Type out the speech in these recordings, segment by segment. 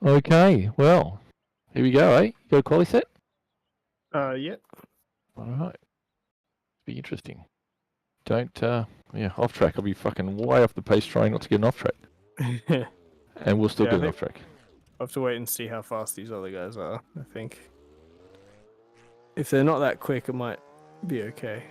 Okay, well, here we go, eh? You got a quali set? Yeah. All right. Be interesting. Don't, off track. I'll be fucking way off the pace trying not to get an off track. And we'll still Yeah, I get an think- off track. I'll have to wait and see how fast these other guys are, I think. If they're not that quick, it might be okay.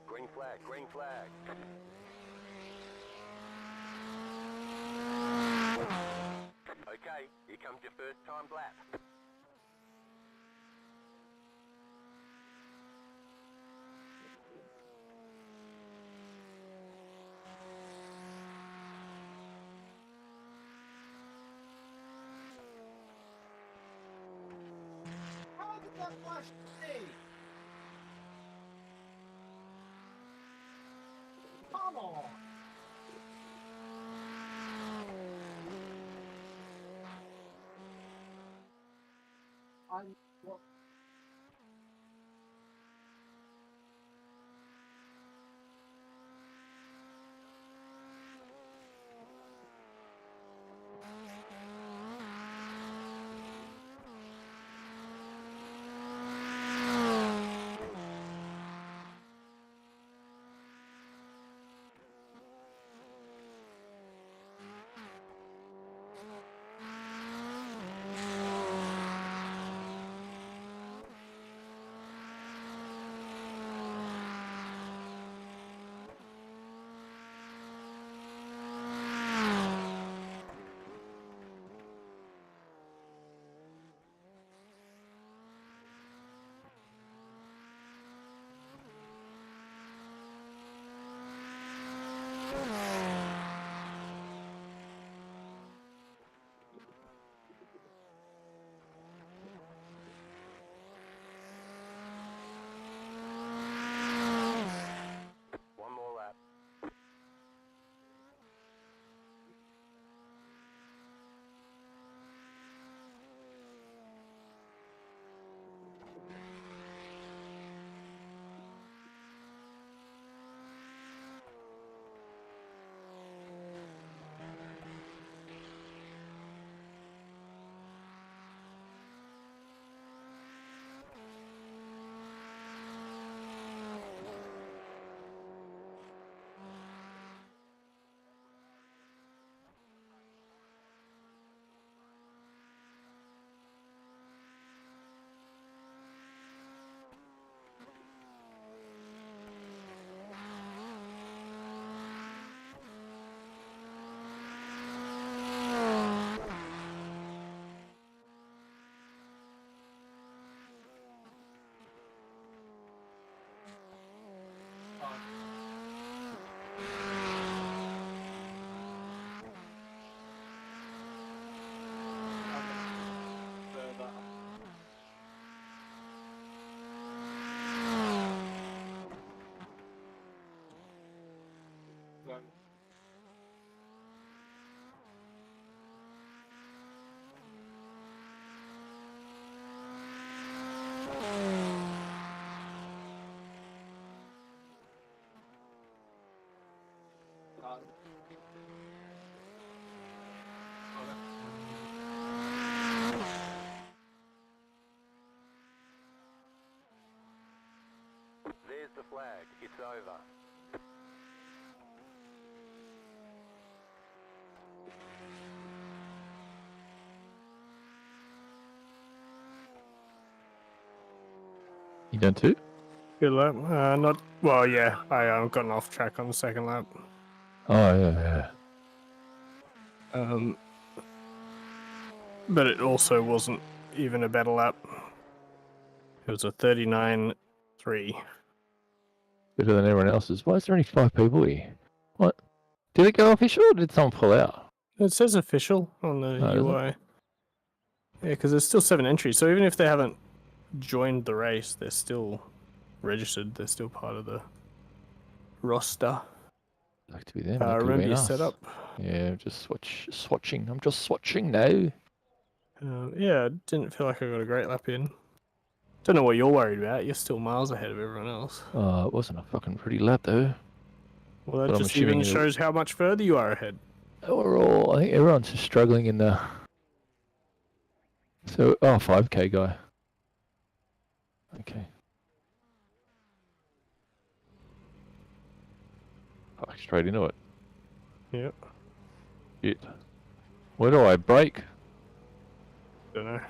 Green flag, green flag. Okay, here comes your first time lap. How did that flash me? Come on. I'm what? There's the flag. It's over. You done too? Good lap. Not well. Yeah, I got off track on the second lap. Oh yeah. But it also wasn't even a better lap. It was a 39.3. Better than everyone else's. Why is there only 5 people here? What? Did it go official or did someone pull out? It says official on the Oh, is it? UI. Yeah, because there's still 7 entries. So even if they haven't joined the race, they're still registered. They're still part of the roster. Like to be them. That could have Remember been your us. setup. Yeah, just swatching. I'm just swatching now. Yeah, I didn't feel like I got a great lap in. Don't know what you're worried about. You're still miles ahead of everyone else. Oh, it wasn't a fucking pretty lap though. Well, that But I'm just even assuming shows how much further you are ahead. Overall, I think everyone's just struggling in the. So, 5K guy. Okay. Fuck, straight into it. Yep. Shit. Where do I brake? Don't know.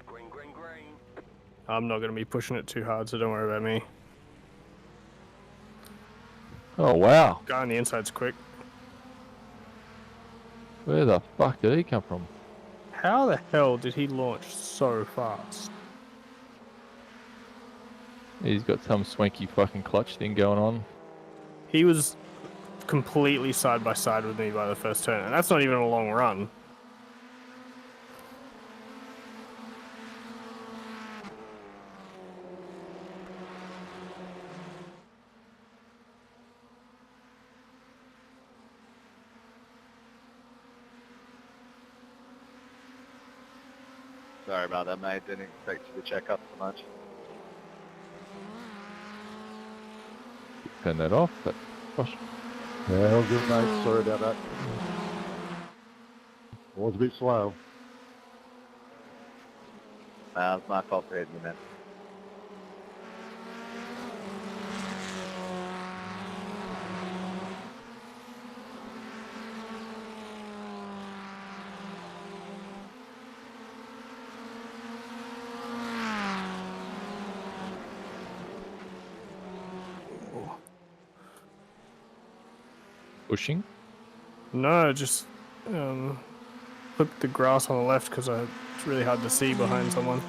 Green, green, green. I'm not going to be pushing it too hard, so don't worry about me. Oh, wow. Guy on the inside's quick. Where the fuck did he come from? How the hell did he launch so fast? He's got some swanky fucking clutch thing going on. He was completely side by side with me by the first turn, and that's not even a long run. Sorry about that, mate. Didn't expect you to check up so much. Turn that off, but gosh. Yeah, all good, mate. Sorry about that. Was a bit slow. It's my fault for hitting you, man. Pushing. No, just flipped the grass on the left because it's really hard to see behind someone.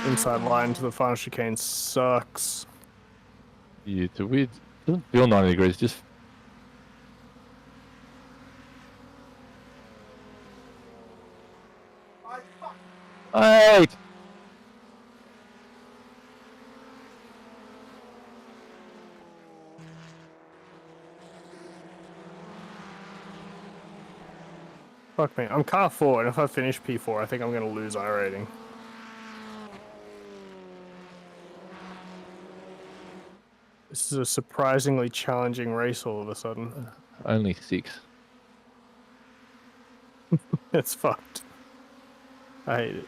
Inside line to the final chicane sucks. Yeah, it's a weird. Doesn't feel 90 degrees, just. Hey! Fuck me. I'm car 4, and if I finish P4, I think I'm going to lose I rating. This is a surprisingly challenging race all of a sudden. Only 6. It's fucked. I hate it.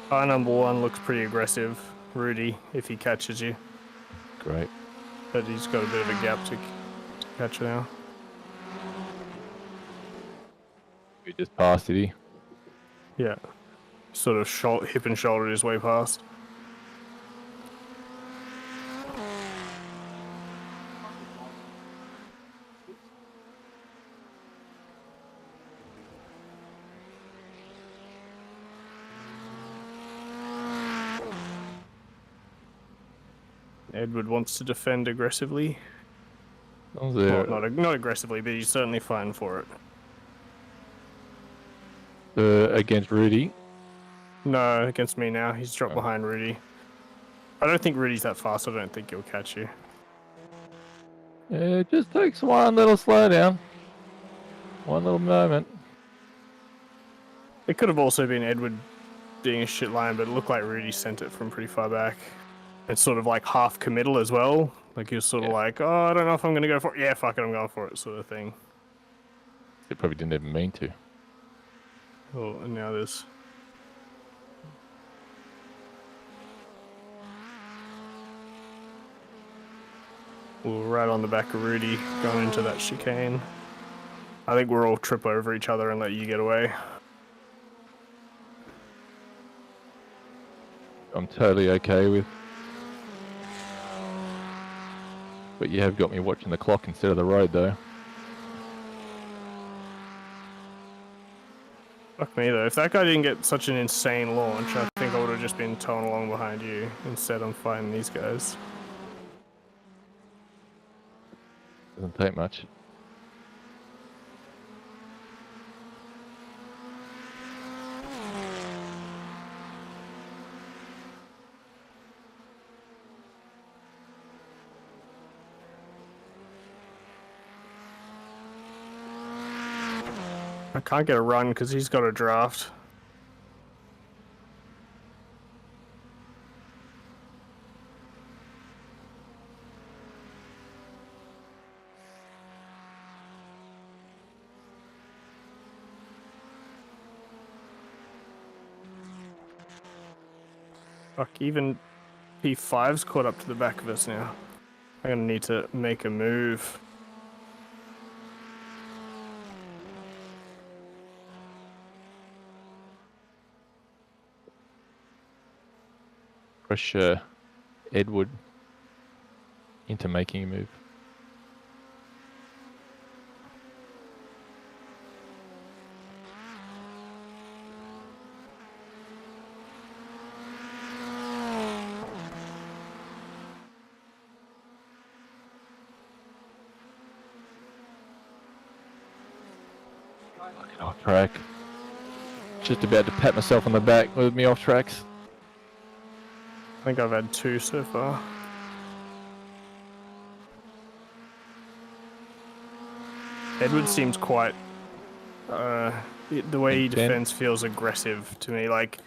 Car number 1 looks pretty aggressive. Rudy, if he catches you. Great. But he's got a bit of a gap to catch now. We just passed it, he. Yeah. Sort of hip and shouldered his way past. Edward wants to defend aggressively. As long as Well, they're, not aggressively, but he's certainly fighting for it. against Rudy. No, against me now. He's dropped Oh. behind Rudy. I don't think Rudy's that fast. I don't think he'll catch you. It just takes one little slowdown. One little moment. It could have also been Edward being a shit line, but it looked like Rudy sent it from pretty far back. It's sort of like half committal as well. Like he was sort of like, oh, I don't know if I'm going to go for it. Yeah, fuck it, I'm going for it, sort of thing. They probably didn't even mean to. Oh, and now there's... We're right on the back of Rudy, going into that chicane. I think we'll all trip over each other and let you get away. I'm totally okay with. But you have got me watching the clock instead of the road, though. Fuck me though, if that guy didn't get such an insane launch, I think I would have just been towing along behind you. Instead I'm fighting these guys. Doesn't take much. I can't get a run because he's got a draft. Fuck, even P5's caught up to the back of us now. I'm gonna need to make a move. Push Edward into making a move. Fucking off track. Just about to pat myself on the back with me off tracks. I think I've had 2 so far. Edward seems quite... the way he defends feels aggressive to me. Like,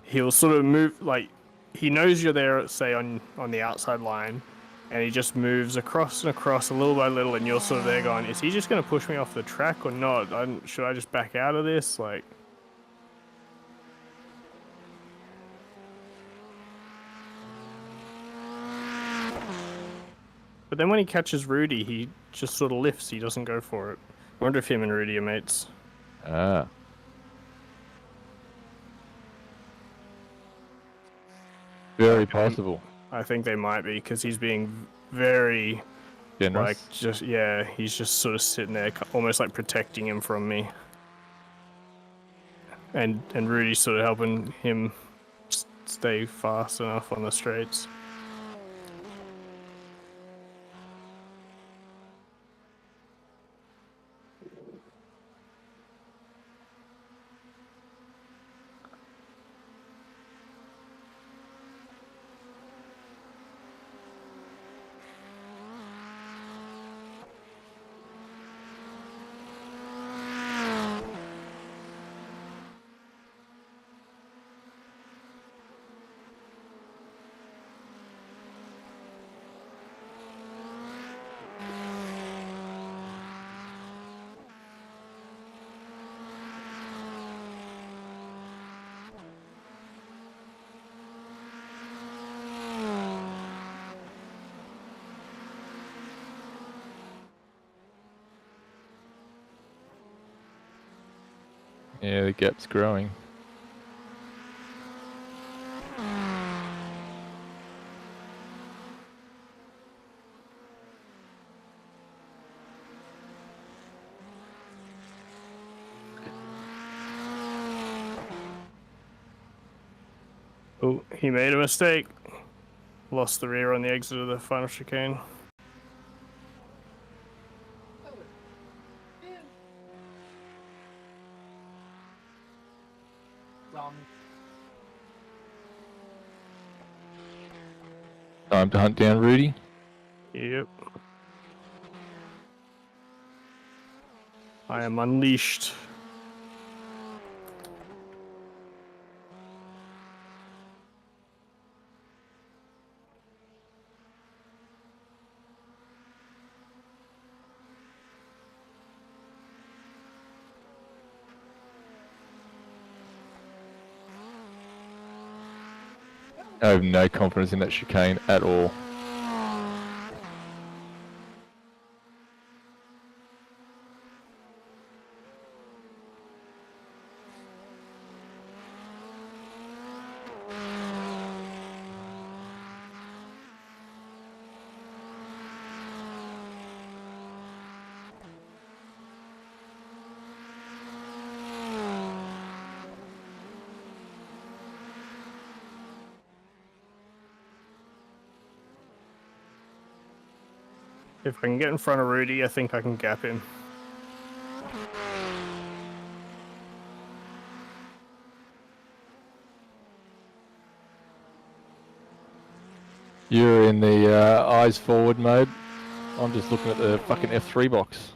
he'll sort of move... Like, he knows you're there, say, on the outside line, and he just moves across and across, little by little, and you're sort of there going, is he just going to push me off the track or not? Should I just back out of this? Like... But then when he catches Rudy, he just sort of lifts. He doesn't go for it. I wonder if him and Rudy are mates. Ah. Very possible. I think they might be, because he's being very, Generous. like, just, yeah, he's just sort of sitting there, almost like protecting him from me. And Rudy's sort of helping him stay fast enough on the straights. Yeah, the gap's growing. Oh, he made a mistake. Lost the rear on the exit of the final chicane. Time to hunt down Rudy. Yep. I am unleashed. I have no confidence in that chicane at all. If I can get in front of Rudy, I think I can gap him. You're in the eyes forward mode. I'm just looking at the fucking F3 box.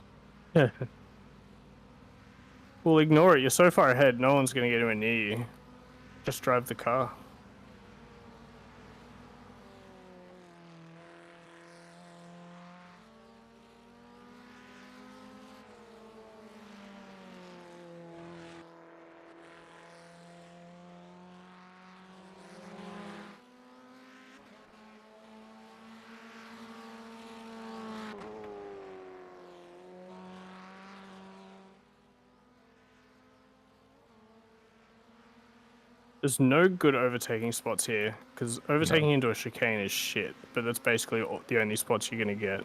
Well, ignore it. You're so far ahead, no one's going to get anywhere near you. Just drive the car. There's no good overtaking spots here, because overtaking into a chicane is shit, but that's basically the only spots you're going to get.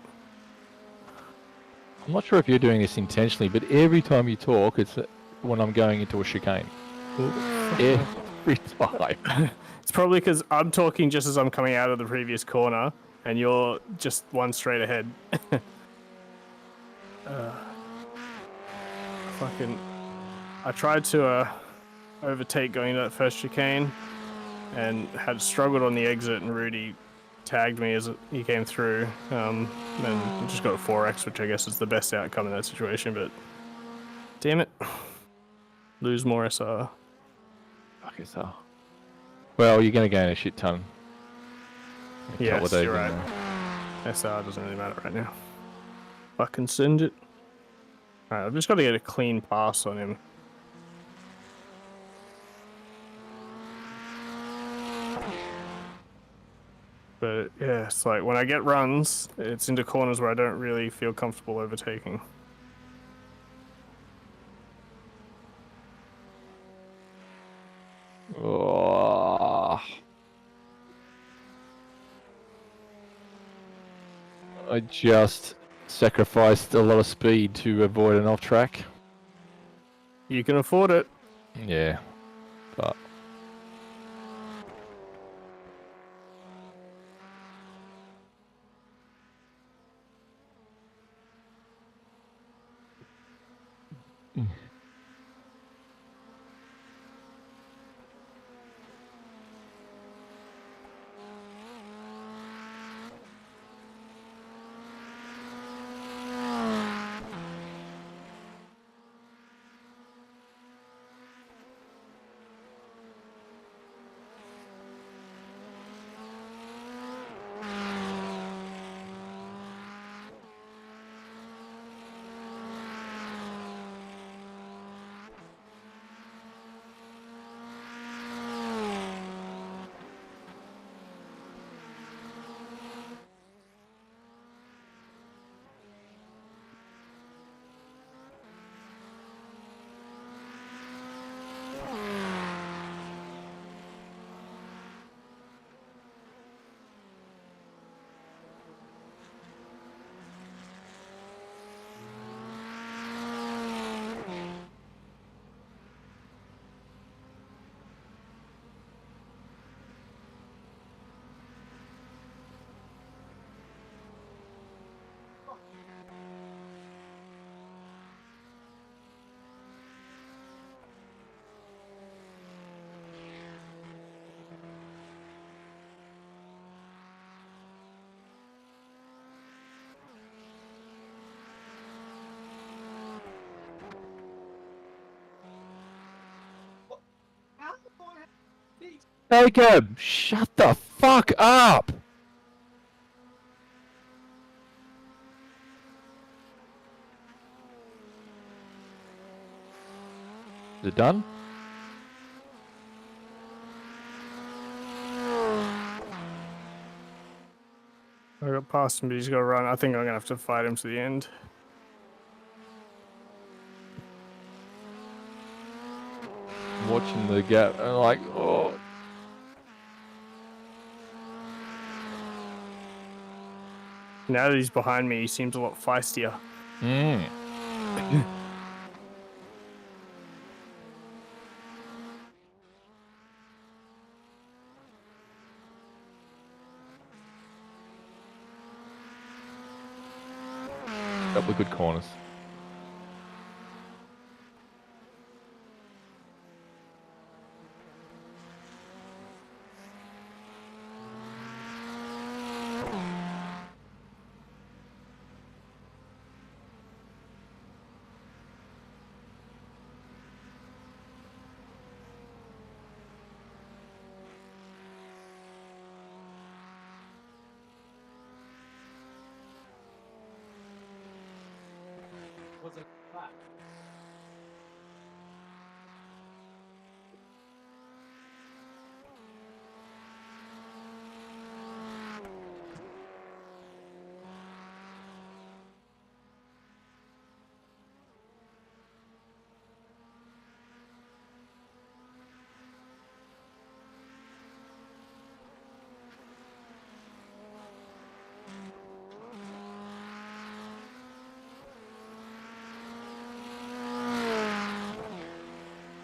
I'm not sure if you're doing this intentionally, but every time you talk, it's when I'm going into a chicane. Every time. It's probably because I'm talking just as I'm coming out of the previous corner, and you're just one straight ahead. Fucking... I tried to overtake going into that first chicane, and had struggled on the exit, and Rudy tagged me as he came through, and just got a 4x, which I guess is the best outcome in that situation, but damn it. Lose more SR. Fuck it, so. Well, you're going to gain a shit ton. Yes, you're right. SR doesn't really matter right now. Fucking send it. Alright, I've just got to get a clean pass on him. But yeah, it's like when I get runs, it's into corners where I don't really feel comfortable overtaking. Oh. I just sacrificed a lot of speed to avoid an off track. You can afford it. Yeah, but Jacob, shut the fuck up! Is it done? I got past him, but he's got to run. I think I'm gonna have to fight him to the end. I'm watching the gap and like, oh. Now that he's behind me, he seems a lot feistier. Mm. Couple of good corners. Was it that?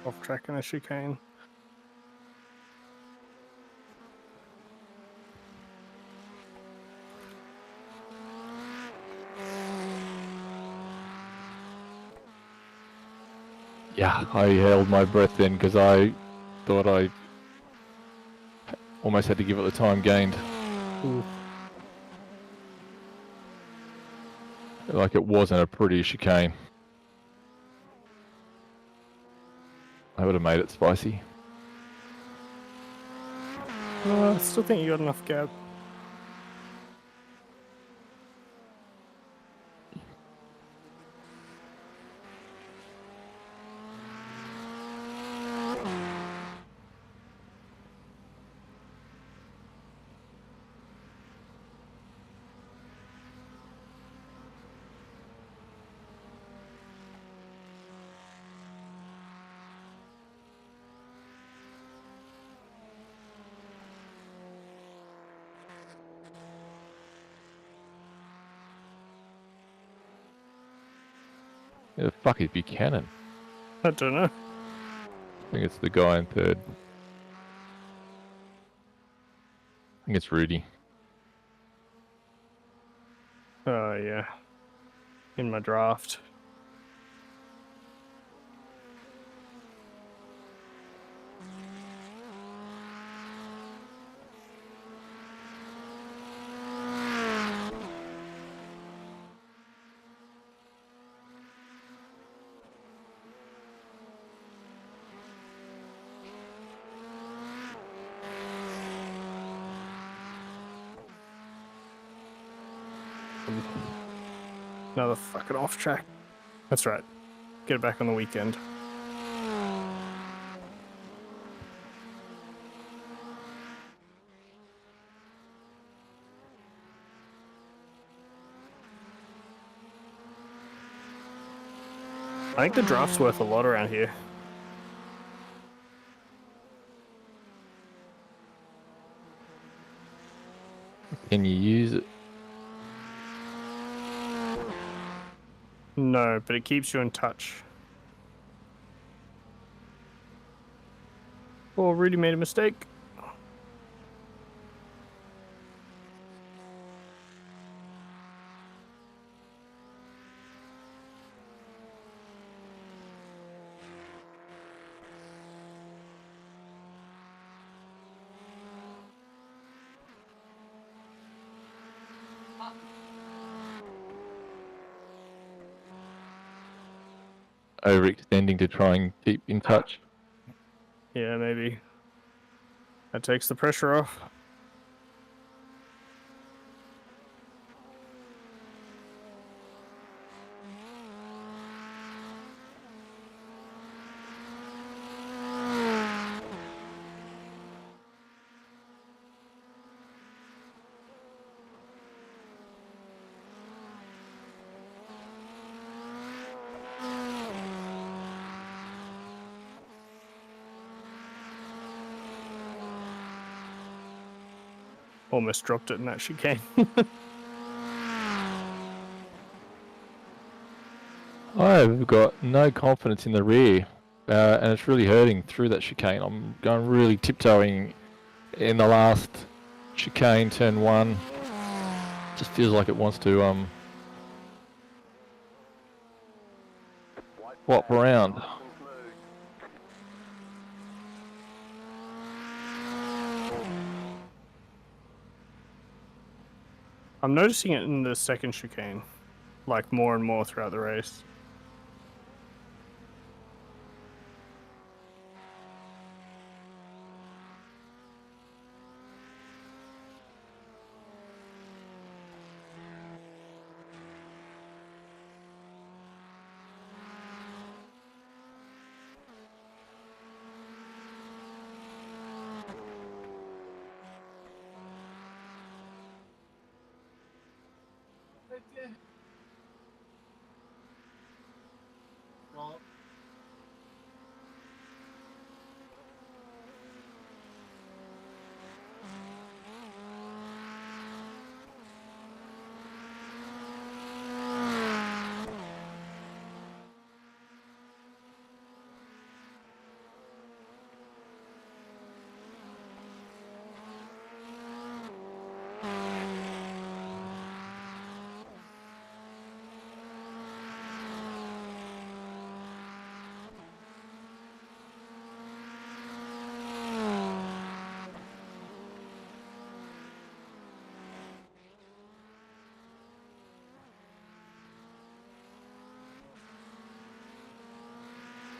Off track in a chicane. Yeah, I held my breath then because I thought I almost had to give it the time gained. Ooh. Like it wasn't a pretty chicane. I would have made it spicy. I still think you got enough gap. Who the fuck is Buchanan? I don't know. I think it's the guy in third. I think it's Rudy. Oh, yeah. In my draft. Another fucking off track. That's right. Get it back on the weekend. I think the draft's worth a lot around here. Can you use it? No, but it keeps you in touch. Oh, Rudy made a mistake. Overextending to try and keep in touch. Yeah, maybe. That takes the pressure off. Almost dropped it in that chicane. I've got no confidence in the rear, and it's really hurting through that chicane. I'm going really tiptoeing in the last chicane, turn 1. Just feels like it wants to whop around. I'm noticing it in the second chicane, like more and more throughout the race. Well,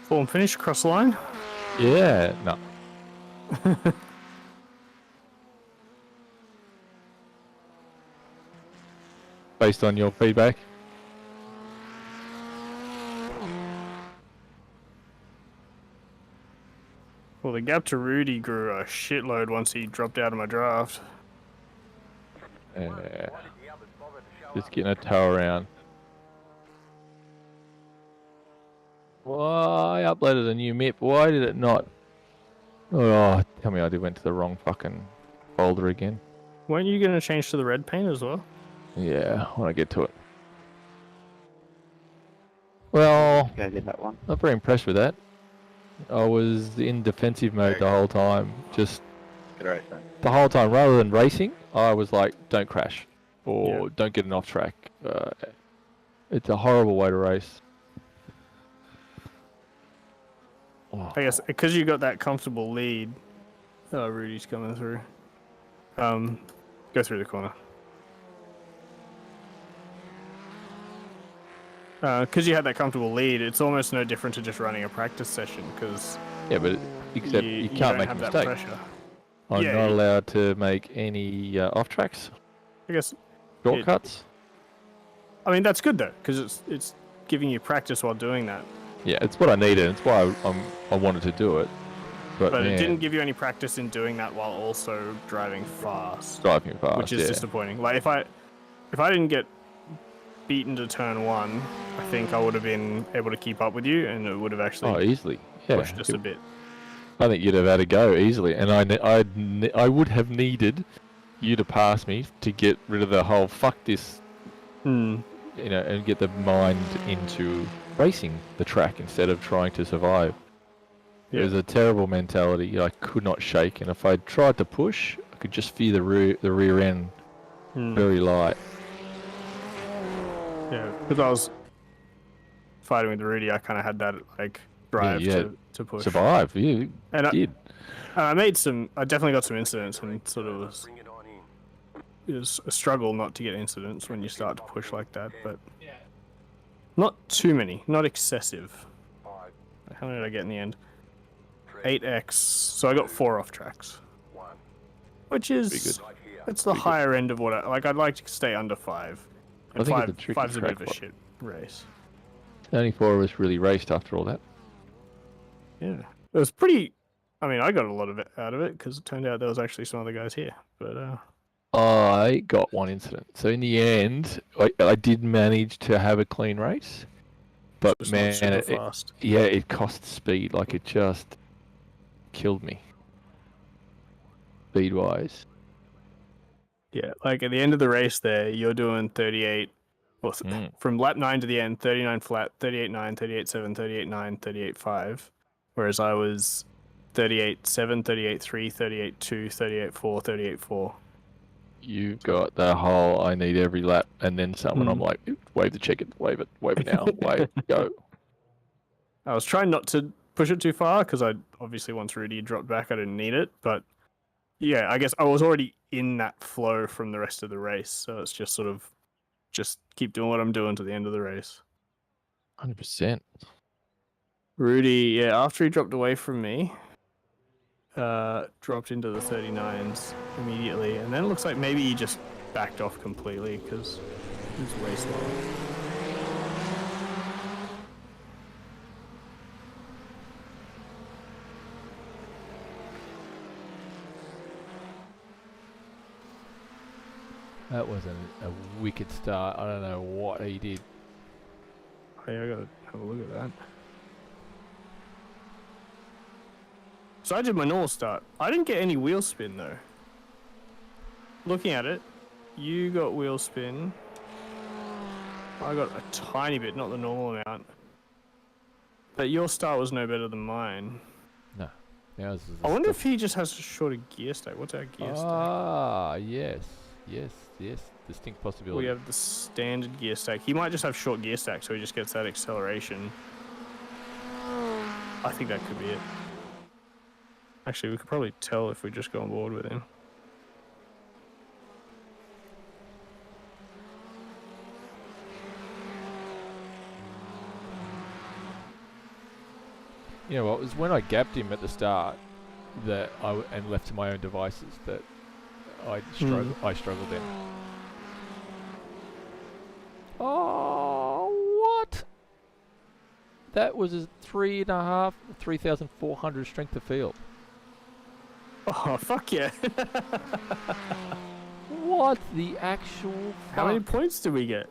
Form finish across the line. Yeah, no. Based on your feedback. Well, the gap to Rudy grew a shitload once he dropped out of my draft. Just getting a toe around. Why I uploaded a new map? Why did it not? Oh, tell me I went to the wrong fucking folder again. Weren't you going to change to the red paint as well? Yeah, when I get to it. Well, Go get that one. not very impressed with that. I was in defensive mode the whole time. Just Good race, man. the whole time, rather than racing, I was like, don't crash or Yeah. don't get an off track. It's a horrible way to race. Oh. I guess because you got that comfortable lead. Oh, Rudy's coming through. Go through the corner. Because you had that comfortable lead, it's almost no different to just running a practice session. Because Yeah, but except you can't don't make a have that mistake. pressure. I'm Yeah, not you- allowed to make any off tracks, I guess. shortcuts. I mean, that's good though, because it's giving you practice while doing that. Yeah, it's what I needed. It's why I wanted to do it. But But man, it didn't give you any practice in doing that while also driving fast, driving fast. which is yeah. disappointing. Like if I didn't get beaten to turn 1, I think I would have been able to keep up with you, and it would have Oh, actually easily. Yeah. pushed us a bit. I think you'd have had to go easily, and I would have needed you to pass me to get rid of the whole fuck this, Hmm. you know, and get the mind into racing the track instead of trying to survive. It was a terrible mentality I could not shake, and if I tried to push, I could just feel the rear end Hmm. very light. Yeah, because I was fighting with Rudy, I kind of had that like drive Yeah, to push. Survive, you And did. I definitely got some incidents, and sort of it was a struggle not to get incidents when you start to push like that, but not too many, not excessive. How many did I get in the end? 8x, so I got 4 off tracks. which Pretty is good. it's the Pretty good. higher end of what I'd like to stay under 5. And I think it's a tricky five's a bit track of a for it. shit race. Only 4 of us really raced after all that. Yeah, it was pretty. I mean, I got a lot of it out of it because it turned out there was actually some other guys here. But I got one incident. So in the end, I did manage to have a clean race. But just man, not super it, fast. yeah, it cost speed. Like it just killed me. Speed-wise. Yeah, like at the end of the race, there you're doing 38. Well, from lap 9 to the end, 39 flat, 38.9, 38.7, 38.9, 38.5. Whereas I was 38.7, 38.3, 38.2, 38.4, 38.4. You've got the whole I need every lap and then some, and I'm like, wave the check it, wave it now, wave, go. I was trying not to push it too far because I obviously once Rudy dropped back, I didn't need it. But yeah, I guess I was already in that flow from the rest of the race, so it's just sort of just keep doing what I'm doing to the end of the race. 100%. Rudy, yeah, after he dropped away from me, dropped into the 39s immediately, and then it looks like maybe he just backed off completely because he was way slower. That was a wicked start. I don't know what he did. Oh, yeah, I gotta have a look at that. So I did my normal start. I didn't get any wheel spin though. Looking at it, you got wheel spin. I got a tiny bit, not the normal amount. But your start was no better than mine. No. Ours is I wonder if he just has a shorter gear stack. What's our gear stack? Ah, yes. Distinct possibility. We have the standard gear stack. He might just have short gear stack, so he just gets that acceleration. I think that could be it. Actually, we could probably tell if we just go on board with him. You know what? It was when I gapped him at the start that and left to my own devices that I struggled then. Oh, what? That was a 3,400 strength of field. Oh, fuck yeah. What the actual fuck? How many points did we get?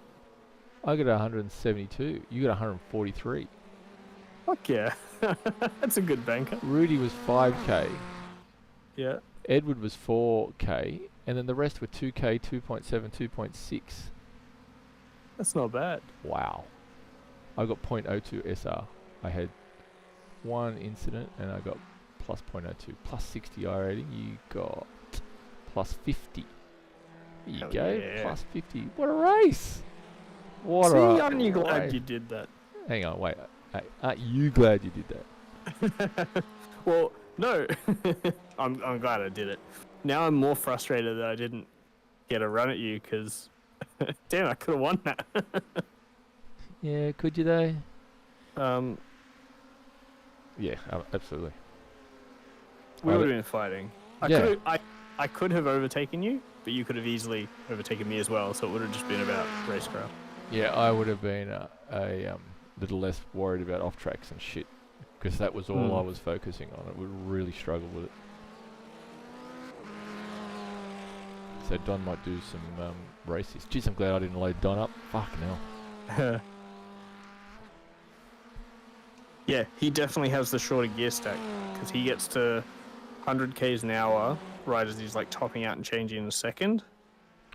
I got 172. You got 143. Fuck yeah. That's a good banker. Rudy was 5k. Yeah. Edward was 4k. And then the rest were 2k, 2.7, 2.6. That's not bad. Wow. I got 0.02 SR. I had one incident and I got plus 0.02. Plus 60 I rating. You got plus 50. There you Hell go. yeah. Plus 50. What a race. What See, a aren't you glad race. you did that? Hang on, wait. Hey, aren't you glad you did that? Well, no. I'm glad I did it. Now I'm more frustrated that I didn't get a run at you because, damn, I could have won that. Yeah, could you though? Yeah, absolutely. we would have been fighting. Yeah. I could have overtaken you, but you could have easily overtaken me as well, so it would have just been about racecraft. Yeah, I would have been a little less worried about off tracks and shit, because that was all I was focusing on. It would really struggle with it. So Don might do some races. Jeez, I'm glad I didn't load Don up. Fucking hell. Yeah, he definitely has the shorter gear stack because he gets to 100 k's an hour right as he's like topping out and changing in a second.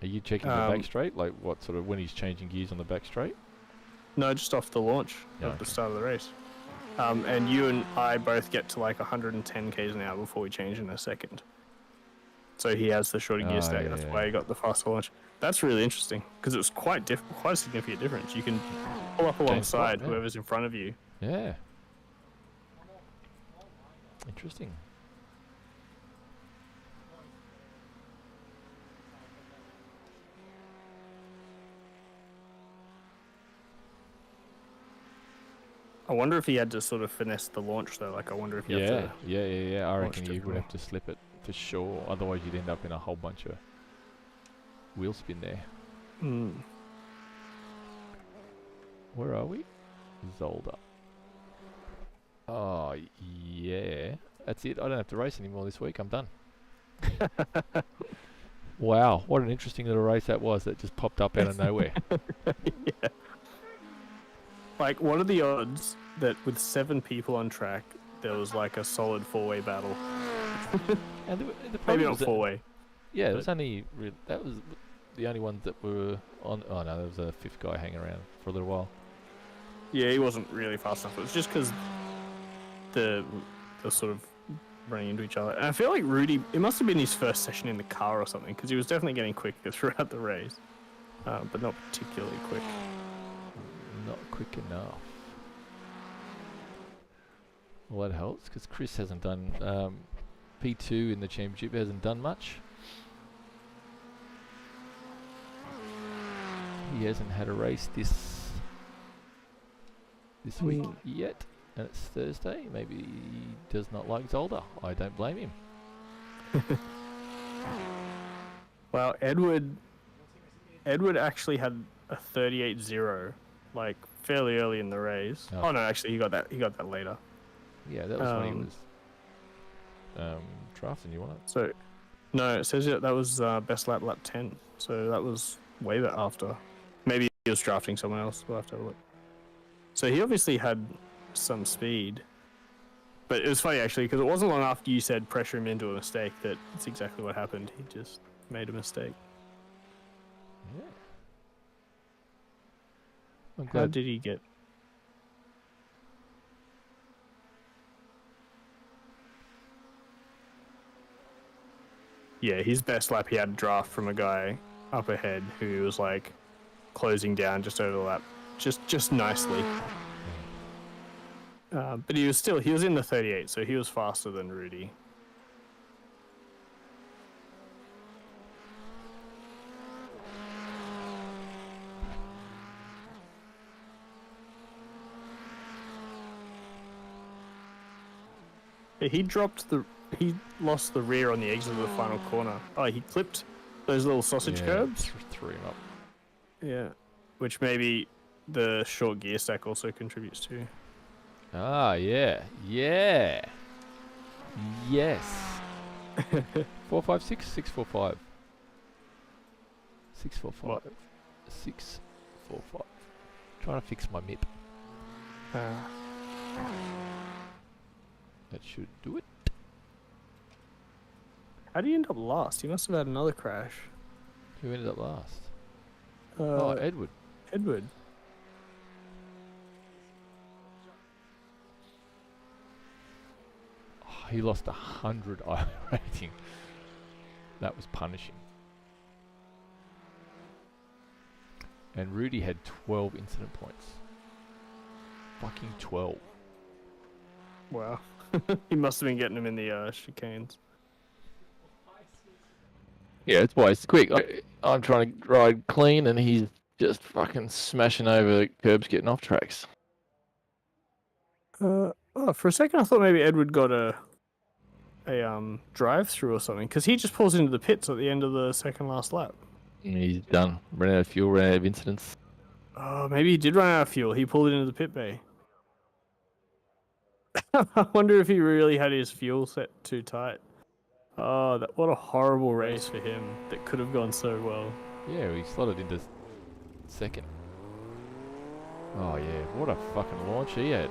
Are you checking the back straight? Like what sort of when he's changing gears on the back straight? No, just off the launch at the start of the race. And you and I both get to like 110 k's an hour before we change in a second. So he has the shorter gear stack. That's why he got the faster launch. That's really interesting because it was quite a significant difference. You can pull up alongside whoever's in front of you. Yeah. Interesting. I wonder if he had to sort of finesse the launch though. Like, I wonder if he had to. Yeah. I reckon launch you would have to slip it for sure. Otherwise, you'd end up in a whole bunch of wheel spin there. Hmm. Where are we? Zolder. Oh, yeah. That's it. I don't have to race anymore this week. I'm done. Wow, what an interesting little race that was that just popped up out of nowhere. Yeah. Like, what are the odds that with 7 people on track, there was like a solid 4-way battle? And the Maybe problem not was that- 4-way. Yeah, it but- was only that was the only ones that were on. Oh no, there was a 5th guy hanging around for a little while. Yeah, he wasn't really fast enough. It was just because the sort of running into each other. And I feel like Rudy, it must have been his first session in the car or something, because he was definitely getting quicker throughout the race, but not particularly quick. Not quick enough. Well, that helps because Chris hasn't done P2 in the championship. Hasn't done much. He hasn't had a race this week yet, and it's Thursday. Maybe he does not like Zolder. I don't blame him. Well, Edward actually had a 38-0, like fairly early in the race. Oh. Oh no, actually he got that later. Yeah, that was when he was drafting. You want it? So, no, it says that was best lap 10. So that was way bit after. Maybe he was drafting someone else. We'll have to have a look. So he obviously had some speed. But it was funny actually, because it wasn't long after you said pressure him into a mistake that it's exactly what happened. He just made a mistake. Yeah. I'm How glad. did he get? Yeah, his best lap he had a draft from a guy up ahead who was like closing down just over the lap, just nicely. But he was in the 38, so he was faster than Rudy. Yeah, he lost the rear on the exit of the final corner. Oh, he clipped those little sausage curbs. Threw him up. Yeah, which maybe the short gear stack also contributes to. Ah, yeah. Yeah. Yes. 456 645. 645. What? 645. Trying to fix my MIP. That should do it. How did he end up last? He must have had another crash. Who ended up last? Oh, Edward. Edward. Oh, he lost 100 I rating. That was punishing. And Rudy had 12 incident points. Fucking 12. Wow. He must have been getting him in the chicanes. Yeah, it's why it's quick. I'm trying to ride clean and he's just fucking smashing over curbs getting off tracks. Oh, for a second I thought maybe Edward got a drive-through or something, because he just pulls into the pits at the end of the second last lap. And he's done. Ran out of fuel, ran out of incidents. Oh, maybe he did run out of fuel. He pulled it into the pit bay. I wonder if he really had his fuel set too tight. Oh, what a horrible race for him. That could have gone so well. Yeah, he slotted into second. Oh yeah, what a fucking launch he had.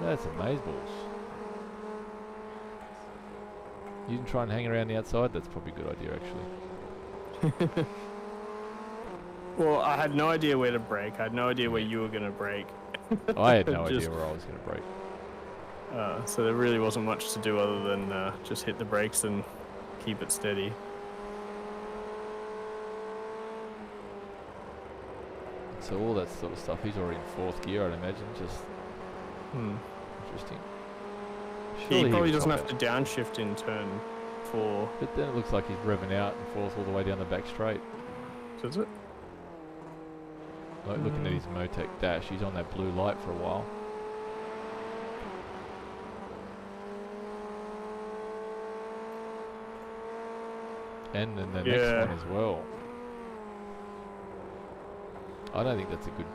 That's amazeballs. You didn't try and hang around the outside? That's probably a good idea actually. Well, I had no idea where to brake. I had no idea where you were going to brake. I had no Just- idea where I was going to brake. So there really wasn't much to do other than just hit the brakes and keep it steady. So all that sort of stuff, he's already in 4th gear I'd imagine, just interesting. He Surely probably would doesn't top have it. to downshift in turn 4. But then it looks like he's revving out and 4th all the way down the back straight. Does it? Like looking at his Motec dash, he's on that blue light for a while. And then the Yeah. next one as well. I don't think that's a good...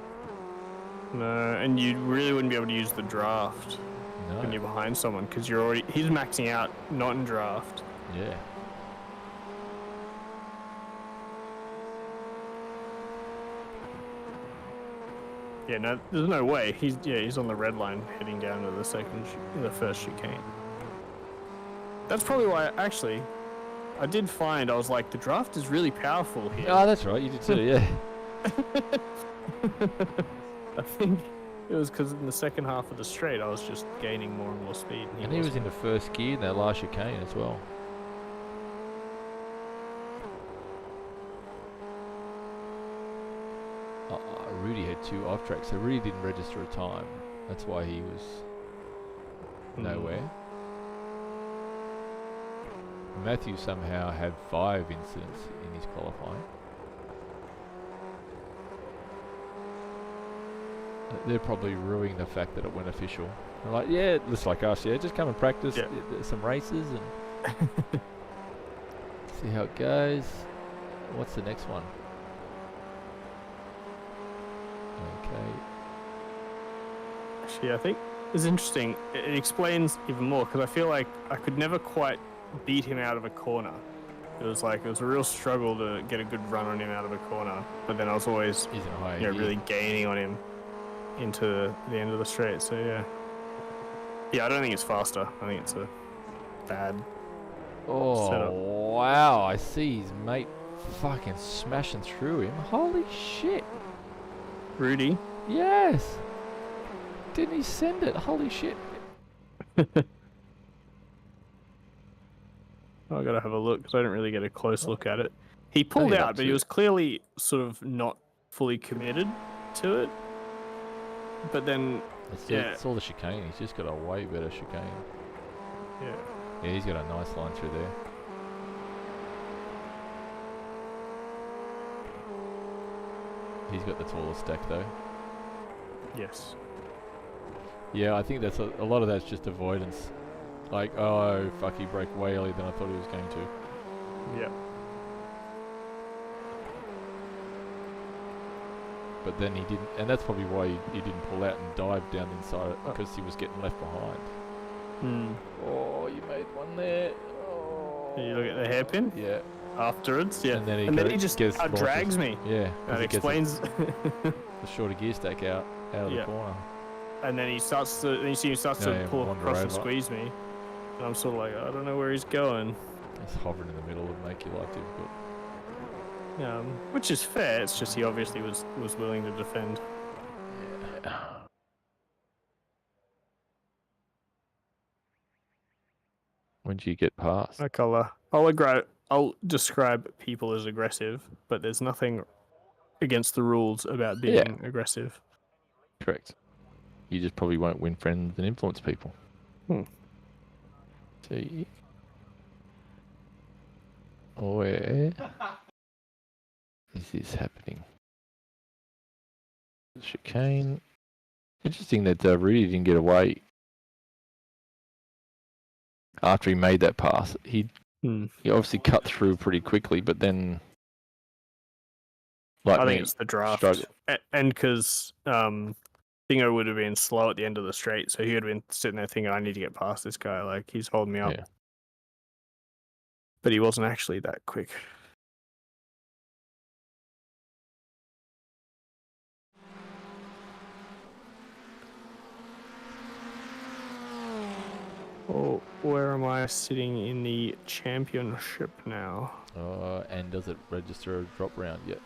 No, and you really wouldn't be able to use the draft when No. you're behind someone because you're already. He's maxing out, not in draft. Yeah. Yeah, no, there's no way. He's on the red line heading down to the first chicane. That's probably why actually I did find I was like the draft is really powerful here. Oh, that's right. You did too, yeah. I think it was because in the second half of the straight I was just gaining more and more speed. And he was in the first gear in that last chicane as well. Rudy had 2 off tracks, so Rudy didn't register a time. That's why he was nowhere. Matthew somehow had 5 incidents in his qualifying. They're probably ruining the fact that it went official. They're like, yeah, it looks like us, yeah, just come and practice some races and see how it goes. What's the next one? Okay. Actually, I think it's interesting. It explains even more because I feel like I could never quite beat him out of a corner. It was a real struggle to get a good run on him out of a corner, but then I was always He's in a high really gaining on him into the end of the straight. So yeah, I don't think it's faster. I think it's a bad setup. Wow, I see his mate fucking smashing through him. Holy shit. Rudy. Yes. Didn't he send it? Holy shit. I gotta have a look because I didn't really get a close look at it. He pulled did out, that but he too. was clearly sort of not fully committed to it. But then, It's all the chicane. He's just got a way better chicane. yeah. Yeah, he's got a nice line through there. He's got the tallest stack though. Yes. Yeah, I think that's a lot of that's just avoidance. Like, oh fuck, he broke way earlier than I thought he was going to. Yeah. But then he didn't, and that's probably why he didn't pull out and dive down the inside because he was getting left behind. Hmm. Oh, you made one there. Oh. You look at the hairpin Yeah. afterwards. Yeah. And then he just gets drags me. Yeah. 'cause That he gets explains. the shorter gear stack out of the corner. And then he starts to. Then you see him starts to pull wander across and over. squeeze me. And I'm sort of like, I don't know where he's going. It's hovering in the middle would make your life difficult. Which is fair. It's just he obviously was willing to defend. Yeah. When do you get past? Like I'll describe people as aggressive, but there's nothing against the rules about being aggressive. Correct. You just probably won't win friends and influence people. See? Where is this happening? Chicane. Interesting that Rudy didn't get away after he made that pass. He obviously cut through pretty quickly, but then I think it's the draft, struggle. and because Thingo would have been slow at the end of the straight, so he would have been sitting there thinking, "I need to get past this guy. Like he's holding me up." Yeah. But he wasn't actually that quick. Oh, where am I sitting in the championship now? And does it register a drop round yet?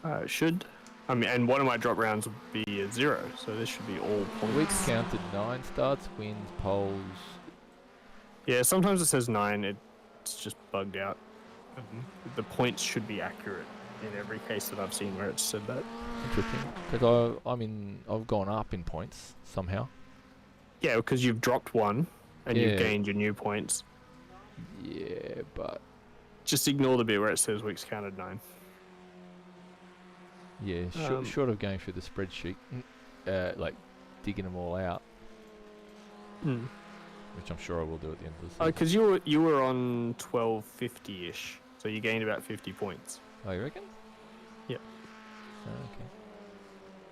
It should. I mean, and one of my drop rounds would be a 0, so this should be all points. Weeks counted 9 starts, wins, poles. Yeah, sometimes it says 9. It's just bugged out. The points should be accurate in every case that I've seen where it's said that. Interesting. Because I've gone up in points somehow. Yeah, because you've dropped 1 and you've gained your new points. Yeah, but Just ignore the bit where it says weeks counted 9. yeah, short of going through the spreadsheet, like digging them all out. which I'm sure I will do at the end of the season. Because you were on 1250-ish, so you gained about 50 points. Oh, you reckon? Yep. Oh, okay.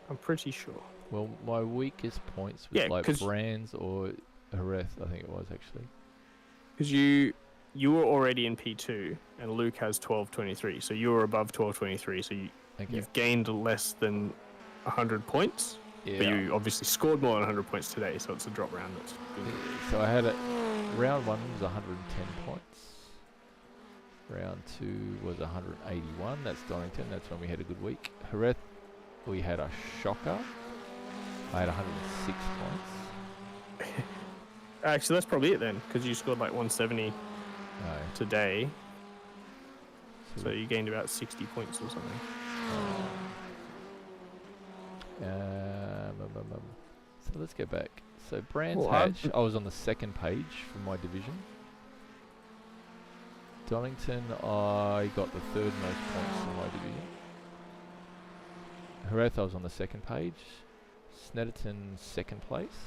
I'm pretty sure. Well, my weakest points was Yeah, like 'cause- Brands or Jerez, I think it was actually. Because you were already in P2, and Luke has 1223, so you were above 1223, so Okay. you've gained less than 100 points. Yeah. But you obviously scored more than 100 points today, so it's a drop round. That's good. So I had round 1 was 110 points. Round 2 was 181. That's Donington. That's when we had a good week. Jerez, we had a shocker. I had 106 points. Actually, that's probably it then, because you scored like 170 No. today, so you gained about 60 points or something. So let's go back. So Brands Well, Hatch, I was on the second page for my division. Donington, I got the third most points in my division. Jerez, I was on the second page. Snetterton, second place.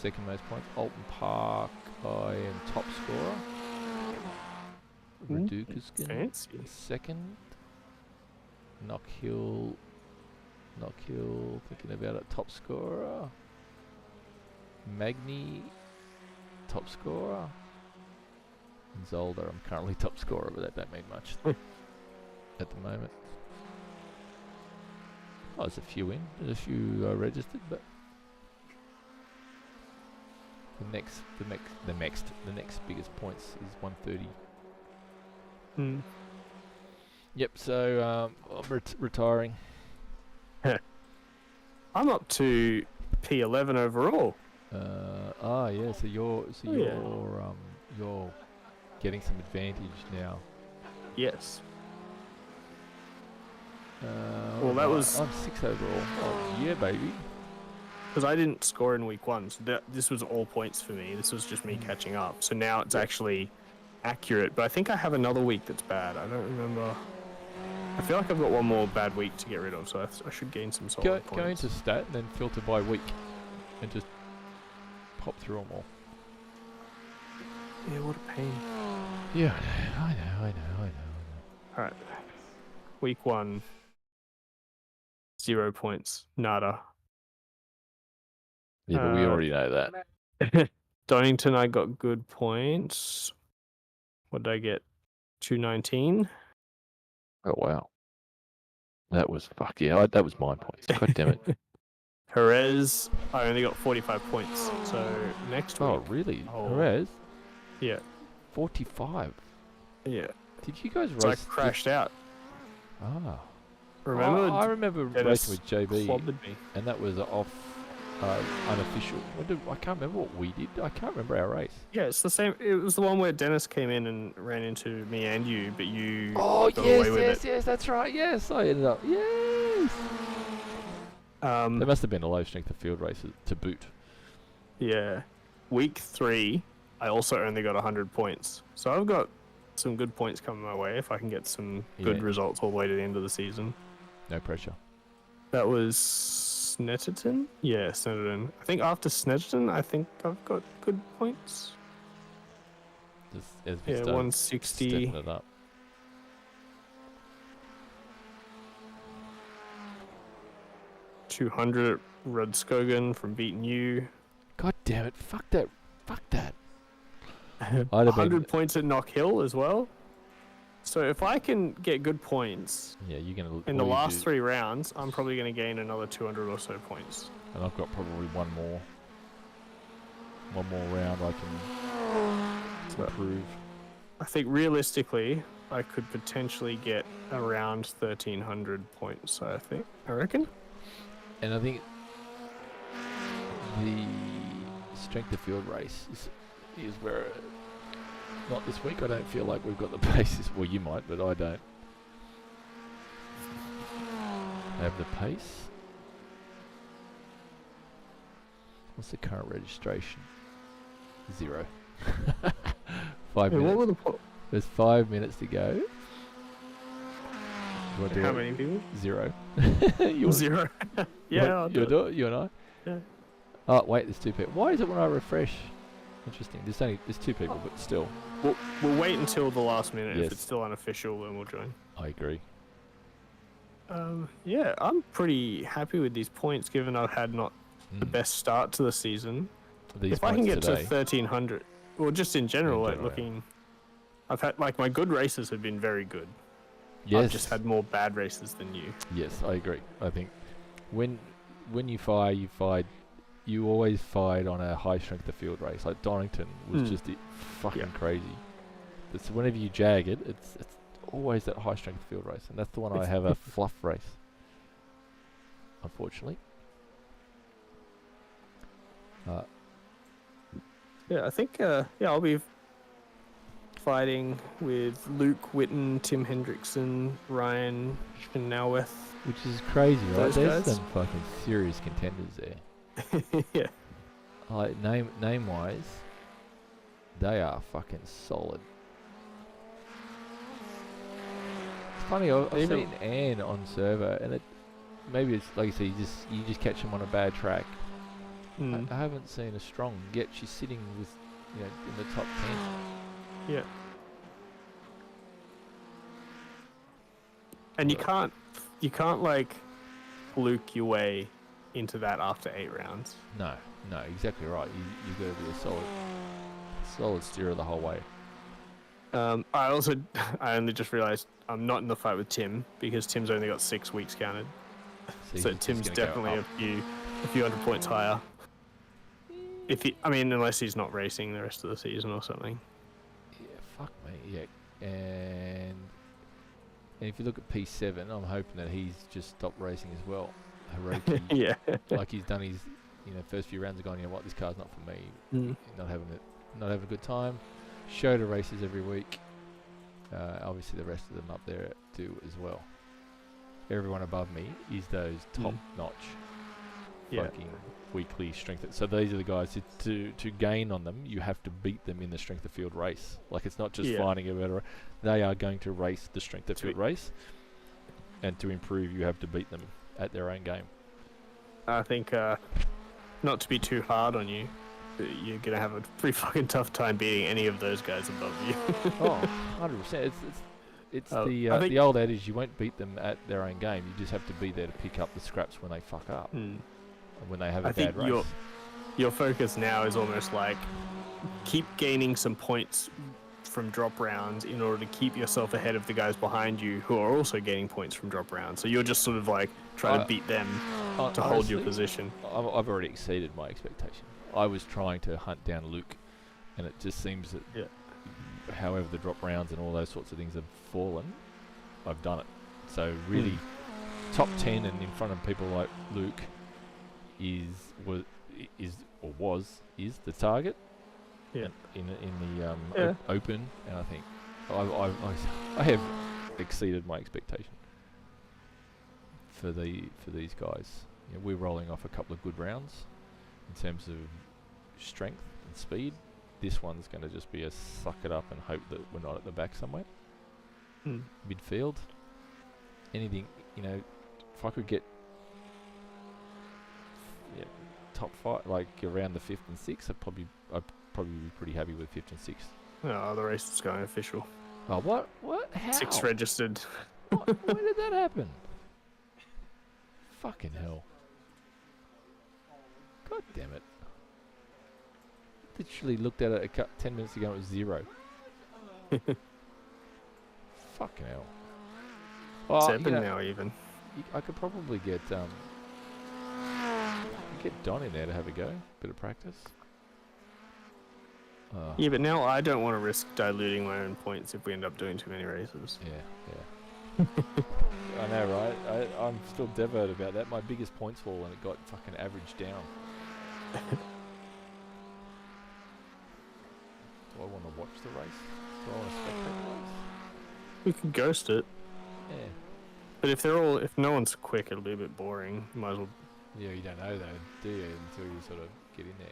Second most points. Alton Park, I am top scorer. Reducaskin, Fancy. second. Knockhill, thinking about it, top scorer. Magny, top scorer. And Zolder, I'm currently top scorer, but that don't mean much at the moment. Oh, there's a few in. There's a few registered, but the next biggest points is 130. Hmm. Yep. So I'm retiring. I'm up to P11 overall. Yeah. So you're getting some advantage now. Yes. Well, that was- I'm 6 overall. Oh, yeah, baby. Because I didn't score in week 1, so this was all points for me. This was just me catching up. So now it's actually accurate, but I think I have another week that's bad. I don't remember. I feel like I've got one more bad week to get rid of, so I should gain some solid points. Go into stat and then filter by week, and just pop through them all. Yeah, what a pain. Yeah, I know. Alright. Week 1. 0 points. Nada. Yeah, but we already know that. Donington, I got good points. What did I get? 219. Oh wow, that was that was my points. God damn it. Jerez, I only got 45 points. So next week. Oh really? Oh. Jerez? Yeah. 45. Yeah. Did you guys So I race? crashed out. Ah. Remember? I remember Dennis racing with JB, clobbered me. and that was unofficial. I can't remember what we did. I can't remember our race. Yeah, it's the same. It was the one where Dennis came in and ran into me and you, but you Oh got away with it. yes, that's right. Yes, I ended up. Yes. There must have been a low strength of field race to boot. Yeah. Week 3, I also only got 100 points. So I've got some good points coming my way if I can get some good Yeah. results all the way to the end of the season. No pressure. That was Snetterton? Yeah, Snetterton. I think after Snetterton, I think I've got good points. Just as we Yeah, start 160. stepping it up. 200 at Rudskogen from beating you. God damn it! Fuck that! 100 points at Knock Hill as well. So if I can get good points Yeah, you're gonna. in the all you last do- 3 rounds, I'm probably going to gain another 200 or so points. And I've got probably one more round I can improve. I think realistically, I could potentially get around 1,300 points. I reckon. And I think the strength of field race is where, not this week, I don't feel like we've got the paces. Well, you might, but I don't have the pace. What's the current registration? 0. 5 Hey, what minutes. were the There's 5 minutes to go. You want to do how it? many people? 0. You want- 0. Yeah, I'll do you'll it. do it? You and I? Yeah. Oh, wait, there's 2 people. Why is it when I refresh? Interesting. There's two people, but still. We'll wait until the last minute. Yes. If it's still unofficial, then we'll join. I agree. Yeah, I'm pretty happy with these points, given I've had not the best start to the season. These If I can points get today, to 1300, well, just in general, like general, yeah. looking, I've had like my good races have been very good. yes, I've just had more bad races than you. yes, I agree. I think when you fire, you always fired on a high strength of field race. Like Donington was just fucking crazy. It's whenever you jag it, it's always that high strength field race, and that's the one I have a fluff race. Unfortunately. Yeah, I think I'll be fighting with Luke Witten, Tim Hendrickson, Ryan Chenoweth. Which is crazy, right? Those There's guys? some fucking serious contenders there. Yeah. Like name wise, they are fucking solid. It's funny, I've seen Anne on server, and maybe it's like you say, you just catch them on a bad track. I haven't seen a strong, yet she's sitting with, in the top 10. Yeah. And you can't like fluke your way into that after 8 rounds. No, exactly right. You've got to be a solid steerer the whole way. I only just realised I'm not in the fight with Tim because Tim's only got 6 weeks counted. So he's Tim's just gonna go definitely up. a few hundred points higher. Unless he's not racing the rest of the season or something. Yeah, fuck me, yeah. And if you look at P7, I'm hoping that he's just stopped racing as well. Hiroki, Yeah. like he's done his, first few rounds of going, this car's not for me. Not having a good time. Shota races every week. Obviously the rest of them up there do as well. Everyone above me is those top-notch fucking weekly strength. So these are the guys to gain on them. You have to beat them in the strength of field race. Like it's not just finding a better. They are going to race the strength of field race, and to improve, you have to beat them at their own game. I think not to be too hard on you, but you're gonna have a pretty fucking tough time beating any of those guys above you. 100%. It's the old adage: you won't beat them at their own game. You just have to be there to pick up the scraps when they fuck up. When they have a bad race. Your focus now is almost like keep gaining some points from drop rounds in order to keep yourself ahead of the guys behind you who are also gaining points from drop rounds. So you're just sort of like trying to beat them to hold your position. I've already exceeded my expectation. I was trying to hunt down Luke, and it just seems that however the drop rounds and all those sorts of things have fallen, I've done it. So really, top 10 and in front of people like Luke is the target. In the open, and I think I have exceeded my expectation for these guys. We're rolling off a couple of good rounds in terms of strength and speed. This one's going to just be a suck it up and hope that we're not at the back somewhere. Midfield, anything, if I could get top 5, like around the 5th and 6th, I'd probably be pretty happy with 5th and 6th. Oh, the race is going official. Oh, what? How? 6 registered. When did that happen? Fucking hell. God damn it. Literally looked at it 10 minutes ago, it was 0. Fucking hell. Oh, 7 now even. I could probably get Don in there to have a go. Bit of practice. Yeah, but now I don't want to risk diluting my own points if we end up doing too many races. Yeah. I know, right? I'm still devoted about that. My biggest points fall and it got fucking averaged down. Do I want to watch the race? Do I want to spectate the race? We can ghost it. Yeah. But if no one's quick, it'll be a bit boring. Might as well. Yeah, you don't know though, do you? Until you sort of get in there.